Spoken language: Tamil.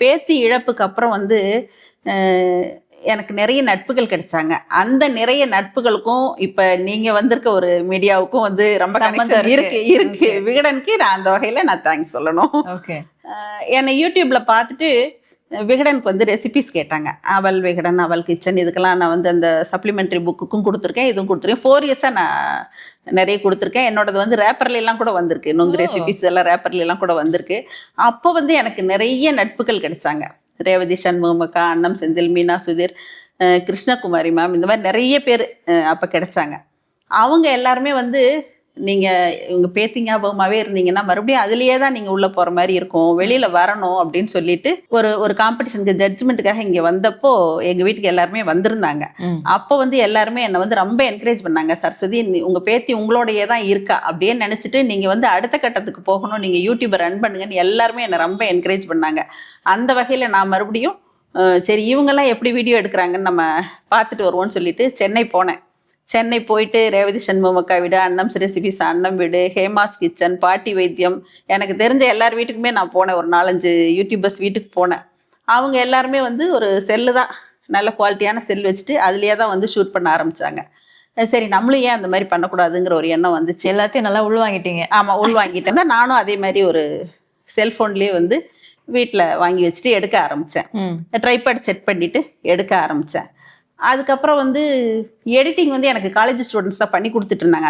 பேத்தி இழப்புக்கு அப்புறம் வந்து எனக்கு நிறைய நட்புகள் கிடைச்சாங்க. அந்த நிறைய நட்புகளுக்கும் இப்ப நீங்க வந்திருக்க ஒரு மீடியாவுக்கும் வந்து ரொம்ப கனெக்ஷன் இருக்கு. விகடனுக்கு நான் அந்த வகையில நான் தேங்க்ஸ் சொல்லணும். என்னை யூடியூப்ல பார்த்துட்டு விகடனுக்கு வந்து ரெசிபிஸ் கேட்டாங்க. அவல் விகடன், அவல் கிச்சன், இதுக்கெல்லாம் நான் வந்து அந்த சப்ளிமெண்ட்ரி புக்குக்கும் கொடுத்துருக்கேன், இதுவும் கொடுத்துருக்கேன். 4 இயர்ஸாக நான் நிறைய கொடுத்துருக்கேன். என்னோடது வந்து ரேப்பர்லாம் கூட வந்திருக்கு. நொங்கு ரெசிபிஸ் எல்லாம் ரேப்பர்லாம் கூட வந்திருக்கு. அப்போ வந்து எனக்கு நிறைய நட்புகள் கிடைச்சாங்க. ரேவதி சண்முகமக்கா, அன்னம் செந்தில், மீனா சுதீர், கிருஷ்ணகுமாரி மேம், இந்த மாதிரி நிறைய பேர் அப்போ கிடைச்சாங்க. அவங்க எல்லாருமே வந்து நீங்கள் இவங்க பேத்தி ஞாபகமாகவே இருந்தீங்கன்னா மறுபடியும் அதுலேயே தான் நீங்கள் உள்ளே போகிற மாதிரி இருக்கும், வெளியில் வரணும் அப்படின்னு சொல்லிட்டு ஒரு காம்படிஷனுக்கு ஜட்ஜ்மெண்ட்டுக்காக இங்கே வந்தப்போ எங்கள் வீட்டுக்கு எல்லாருமே வந்திருந்தாங்க. அப்போ வந்து எல்லாருமே என்னை வந்து ரொம்ப என்கரேஜ் பண்ணாங்க. சரஸ்வதி, உங்கள் பேத்தி உங்களோடையே தான் இருக்கா அப்படியே நினச்சிட்டு நீங்கள் வந்து அடுத்த கட்டத்துக்கு போகணும், நீங்கள் யூடியூபை ரன் பண்ணுங்கன்னு எல்லாருமே என்னை ரொம்ப என்கரேஜ் பண்ணாங்க. அந்த வகையில் நான் மறுபடியும் சரி இவங்கெல்லாம் எப்படி வீடியோ எடுக்கிறாங்கன்னு நம்ம பார்த்துட்டு வருவோம்னு சொல்லிட்டு சென்னை போனேன். சென்னை போயிட்டு ரேவதி சண்முகமக்கா வீடு, அன்னம் ரெசிபிஸ் அன்னம் வீடு, ஹேமாஸ் கிச்சன், பாட்டி வைத்தியம், எனக்கு தெரிஞ்ச எல்லார் வீட்டுக்குமே நான் போனேன். ஒரு 4-5 யூடியூபர்ஸ் வீட்டுக்கு போனேன். அவங்க எல்லாருமே வந்து ஒரு செல்லு தான், நல்ல குவாலிட்டியான செல் வச்சுட்டு அதுலேயே தான் வந்து ஷூட் பண்ண ஆரம்பித்தாங்க. சரி நம்மளும் ஏன் அந்த மாதிரி பண்ணக்கூடாதுங்கிற ஒரு எண்ணம் வந்துச்சு. எல்லாத்தையும் நல்லா உள்வாங்கிட்டீங்க. ஆமாம், உள்வாங்கிட்டேன் தான். நானும் அதே மாதிரி ஒரு செல்ஃபோன்லேயே வந்து வீட்டில் வாங்கி வச்சுட்டு எடுக்க ஆரம்பித்தேன். ட்ரைபாட் செட் பண்ணிவிட்டு எடுக்க ஆரம்பித்தேன். அதுக்கப்புறம் வந்து எடிட்டிங் வந்து எனக்கு காலேஜ் ஸ்டூடெண்ட்ஸ் தான் பண்ணி கொடுத்துட்டு இருந்தாங்க.